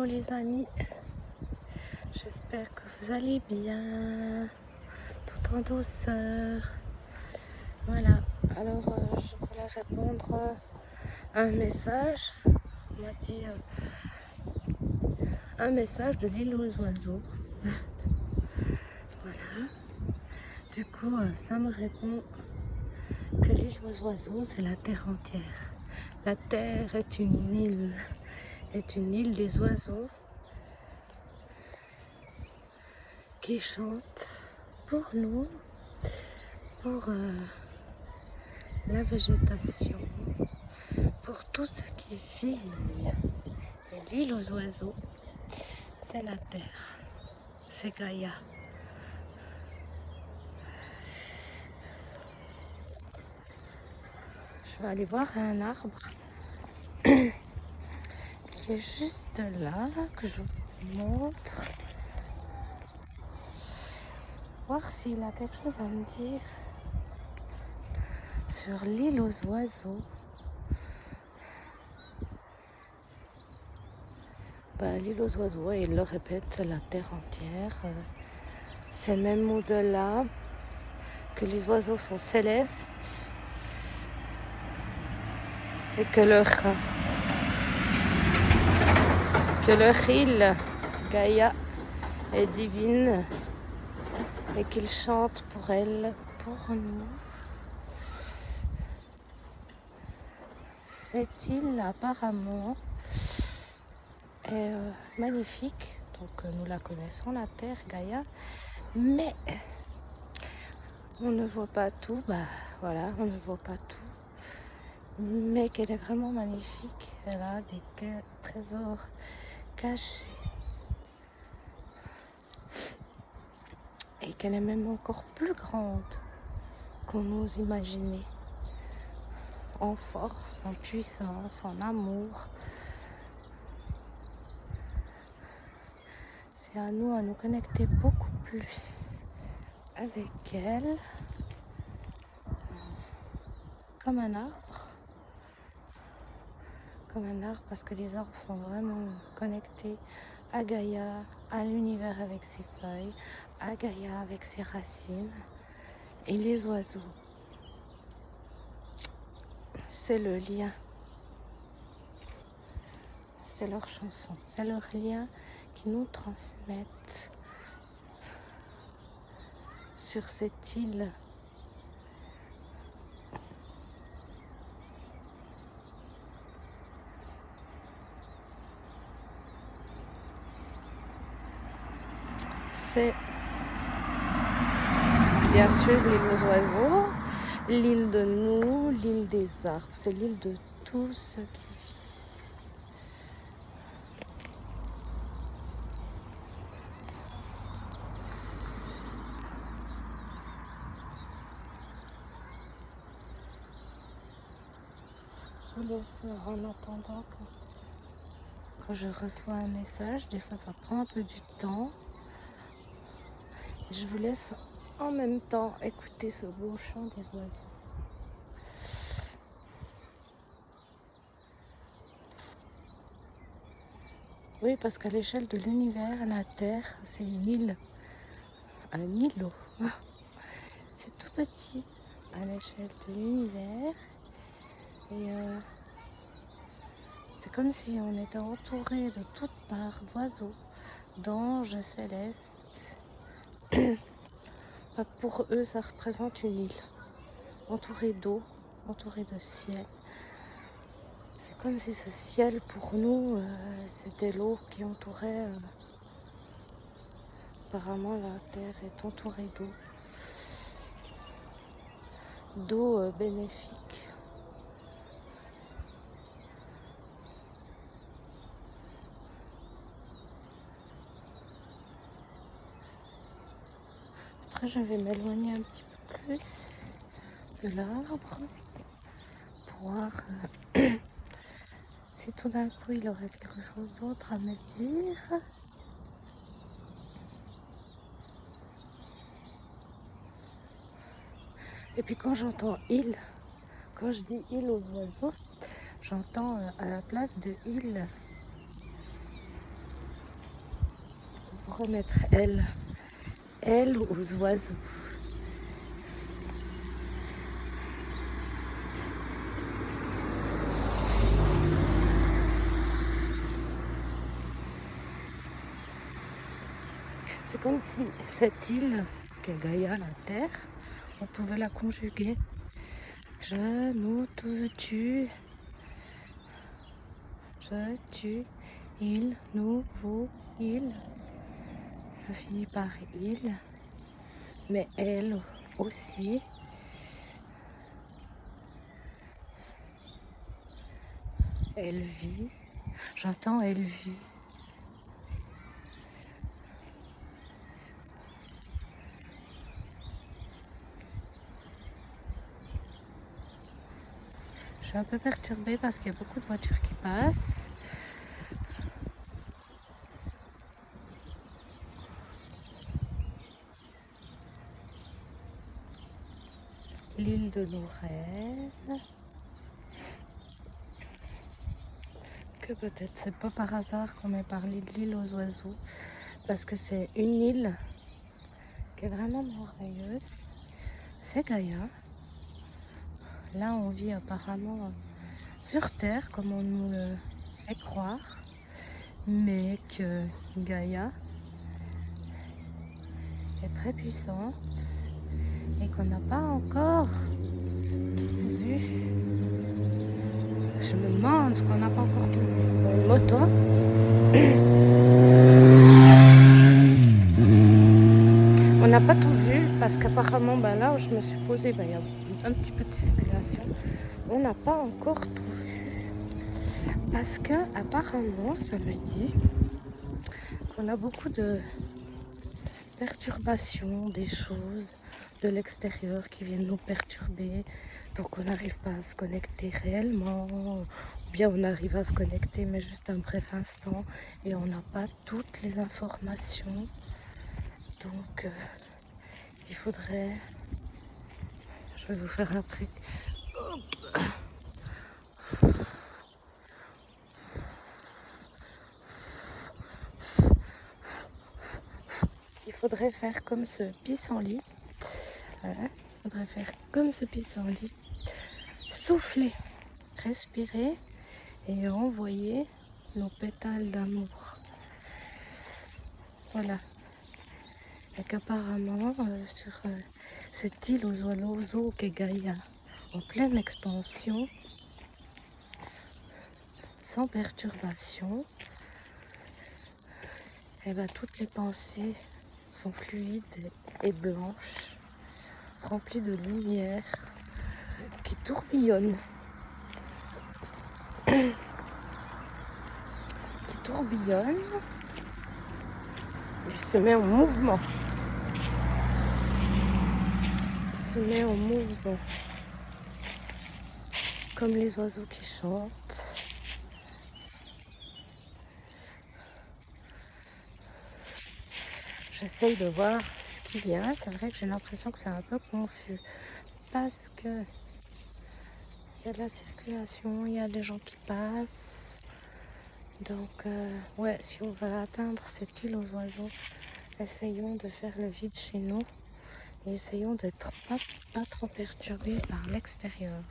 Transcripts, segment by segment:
Hello les amis, j'espère que vous allez bien, tout en douceur. Voilà, alors je voulais répondre à un message. On m'a dit un message de l'île aux oiseaux. Voilà, du coup ça me répond que l'île aux oiseaux c'est la terre entière. La terre est une île des oiseaux qui chantent pour nous, pour la végétation, pour tout ce qui vit. Et l'île aux oiseaux, c'est la terre, c'est Gaïa. Je vais aller voir un arbre qui est juste là, que je vous montre. Voir s'il a quelque chose à me dire sur l'île aux oiseaux. L'île aux oiseaux, et il le répète, c'est la terre entière. C'est même au-delà que les oiseaux sont célestes et que leur île, Gaïa, est divine et qu'ils chantent pour elle, pour nous. Cette île, apparemment, est magnifique. Donc nous la connaissons, la terre, Gaïa. Mais on ne voit pas tout. Voilà, on ne voit pas tout. Mais qu'elle est vraiment magnifique. Elle a des trésors cachés. Et qu'elle est même encore plus grande qu'on ose imaginer. En force, en puissance, en amour. C'est à nous connecter beaucoup plus avec elle. Comme un arbre. Comme un arbre, parce que les arbres sont vraiment connectés à Gaïa, à l'univers avec ses feuilles, à Gaïa avec ses racines. Et les oiseaux, c'est le lien. C'est leur chanson, c'est leur lien qui nous transmettent sur cette île. C'est bien sûr l'île aux oiseaux, l'île de nous, l'île des arbres, c'est l'île de tout ce qui vit. Je vous laisse en attendant quand je reçois un message. Des fois ça prend un peu du temps. Je vous laisse en même temps écouter ce beau chant des oiseaux. Oui, parce qu'à l'échelle de l'univers, la Terre, c'est une île, un îlot. C'est tout petit à l'échelle de l'univers. Et c'est comme si on était entouré de toutes parts d'oiseaux, d'anges célestes. Pour eux, ça représente une île, entourée d'eau, entourée de ciel. C'est comme si ce ciel, pour nous, c'était l'eau qui entourait. Apparemment, la terre est entourée d'eau bénéfique. Après, je vais m'éloigner un petit peu plus de l'arbre pour voir si tout d'un coup il aurait quelque chose d'autre à me dire. Et puis quand j'entends île, quand je dis île aux oiseaux, j'entends à la place de île remettre elle aux oiseaux. C'est comme si cette île, qu'est Gaïa, la Terre, on pouvait la conjuguer. Je, nous, tu, je, tu, il, nous, vous, il. Ça finit par il, mais elle aussi. Elle vit. J'entends elle vit. Je suis un peu perturbée parce qu'il y a beaucoup de voitures qui passent. L'île de nos rêves. Que peut-être c'est pas par hasard qu'on ait parlé de l'île aux oiseaux, parce que c'est une île qui est vraiment merveilleuse. C'est Gaïa. Là, on vit apparemment sur Terre, comme on nous le fait croire, mais que Gaïa est très puissante et qu'on n'a pas encore vu. Je me demande ce qu'on n'a pas encore tout vu. Une moto. On n'a pas tout vu parce qu'apparemment, là où je me suis posée, il y a un petit peu de circulation. On n'a pas encore tout vu. Parce que apparemment, ça me dit qu'on a beaucoup de perturbations, des choses de l'extérieur qui viennent nous perturber. Donc on n'arrive pas à se connecter réellement, ou bien on arrive à se connecter mais juste un bref instant et on n'a pas toutes les informations. Donc il faudrait... Je vais vous faire un truc. Hop. Il faudrait faire comme ce pissenlit. Voilà. Il faudrait faire comme ce pissenlit. Souffler, respirer et envoyer nos pétales d'amour. Voilà. Et qu'apparemment, sur cette île aux oiseaux qu'est Gaïa, en pleine expansion, sans perturbation, et toutes les pensées sont fluides et blanches, remplies de lumière, qui tourbillonnent. Qui tourbillonnent. Il se met en mouvement. Il se met en mouvement. Comme les oiseaux qui chantent. J'essaye de voir ce qui vient. C'est vrai que j'ai l'impression que c'est un peu confus. Parce que il y a de la circulation, il y a des gens qui passent. Donc, ouais, si on veut atteindre cette île aux oiseaux, essayons de faire le vide chez nous et essayons d'être pas trop perturbés par l'extérieur.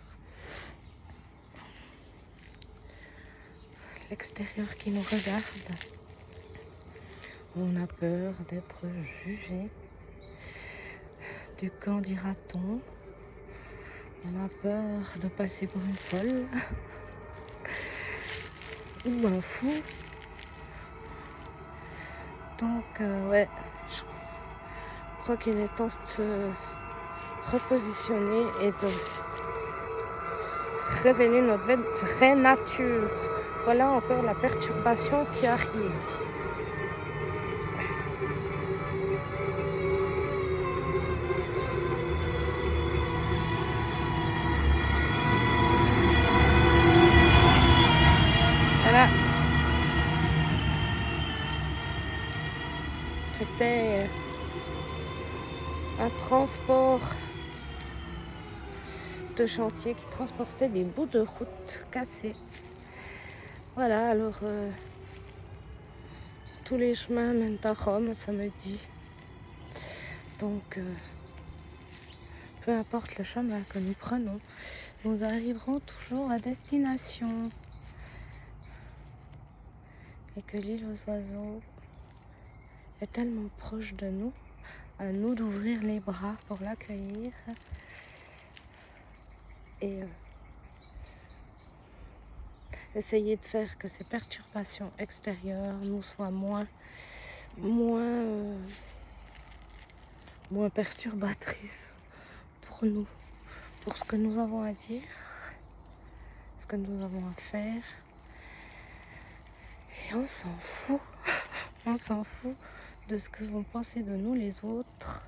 L'extérieur qui nous regarde. On a peur d'être jugé. Du quand dira-t-on. On a peur de passer pour une folle. Ou un fou. Donc, ouais, je crois qu'il est temps de se repositionner et de révéler notre vraie nature. Voilà encore la perturbation qui arrive. Voilà. C'était un transport de chantier qui transportait des bouts de route cassés. Voilà, alors tous les chemins mènent à Rome, ça me dit. Donc, peu importe le chemin que nous prenons, nous arriverons toujours à destination. Et que l'île aux oiseaux est tellement proche de nous, à nous d'ouvrir les bras pour l'accueillir. Et essayer de faire que ces perturbations extérieures nous soient moins perturbatrices pour nous, pour ce que nous avons à dire, ce que nous avons à faire. Et on s'en fout, on s'en fout de ce que vont penser de nous les autres.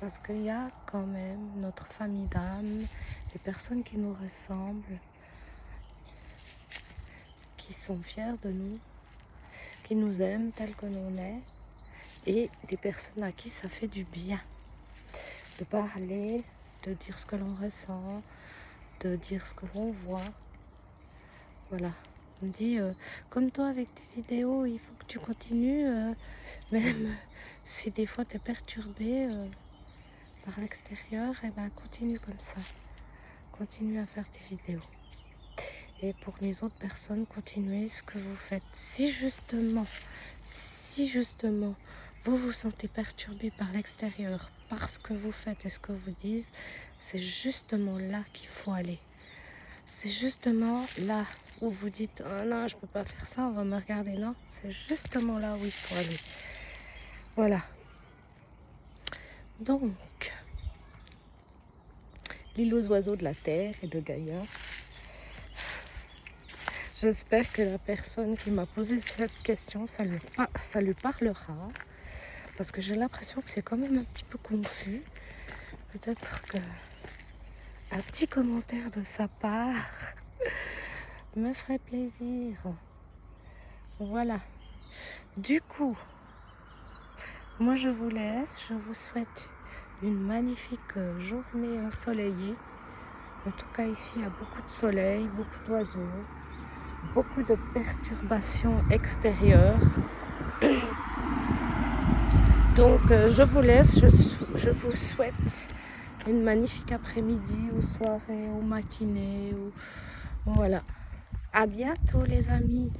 Parce qu'il y a quand même notre famille d'âme, les personnes qui nous ressemblent, qui sont fiers de nous, qui nous aiment tels que l'on est, et des personnes à qui ça fait du bien de parler, de dire ce que l'on ressent, de dire ce que l'on voit. Voilà. On me dit, comme toi avec tes vidéos, il faut que tu continues, même si des fois tu es perturbé par l'extérieur, et ben continue comme ça. Continue à faire tes vidéos. Et pour les autres personnes, continuez ce que vous faites. Si justement, vous vous sentez perturbé par l'extérieur, par ce que vous faites et ce que vous dites, c'est justement là qu'il faut aller. C'est justement là où vous dites « Oh non, je peux pas faire ça, on va me regarder ». Non, c'est justement là où il faut aller. Voilà. Donc, l'île aux oiseaux de la Terre et de Gaïa. J'espère que la personne qui m'a posé cette question, ça lui parlera. Parce que j'ai l'impression que c'est quand même un petit peu confus. Peut-être qu'un petit commentaire de sa part me ferait plaisir. Voilà. Du coup, moi je vous laisse. Je vous souhaite une magnifique journée ensoleillée. En tout cas ici, il y a beaucoup de soleil, beaucoup d'oiseaux, beaucoup de perturbations extérieures. Donc je vous laisse, je vous souhaite une magnifique après-midi ou soirée ou matinée. Voilà. À bientôt les amis.